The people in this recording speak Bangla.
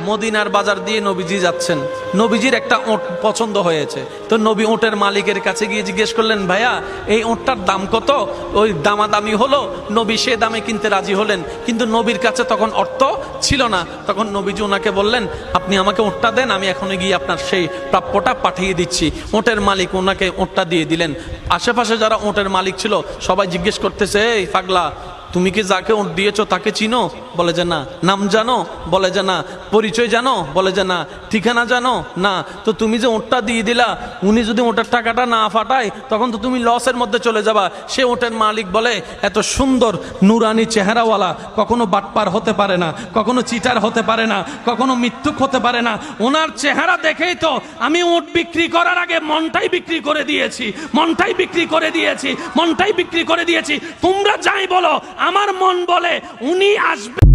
মদিনার বাজার দিয়ে নবীজি যাচ্ছেন, নবীজির একটা ওট পছন্দ হয়েছে। তো নবী ওটের মালিকের কাছে গিয়ে জিজ্ঞেস করলেন, ভাইয়া এই ওটটার দাম কত? ওই দামাদামি হলো, নবী সে দামে কিনতে রাজি হলেন, কিন্তু নবীর কাছে তখন অর্থ ছিল না। তখন নবীজি ওনাকে বললেন, আপনি আমাকে ওটটা দেন, আমি এখনই গিয়ে আপনার সেই প্রাপ্যটা পাঠিয়ে দিচ্ছি। ওটের মালিক ওনাকে ওটটা দিয়ে দিলেন। আশেপাশে যারা ওটের মালিক ছিল সবাই জিজ্ঞেস করতেছে, এই পাগলা, তুমি কি যাকে ওট দিয়েছো তাকে চিনো? বলে যে না। নাম জানো? বলে যে না। পরিচয় জানো? বলে যে না। ঠিকানা জানো? না। তো তুমি যে ওটটা দিয়ে দিলা, উনি যদি ওটার টাকাটা না ফাটায় তখন তো তুমি লসের মধ্যে চলে যাবা। সে ওটের মালিক বলে, এত সুন্দর নুরানি চেহারাওয়ালা কখনো বাটপার হতে পারে না, কখনো চিটার হতে পারে না, কখনো মিথ্যুক হতে পারে না। ওনার চেহারা দেখেই তো আমি ওট বিক্রি করার আগে মনটাই বিক্রি করে দিয়েছি, মনটাই বিক্রি করে দিয়েছি, মনটাই বিক্রি করে দিয়েছি। তোমরা যাই বলো, আমার মন বলে উনি আসবে।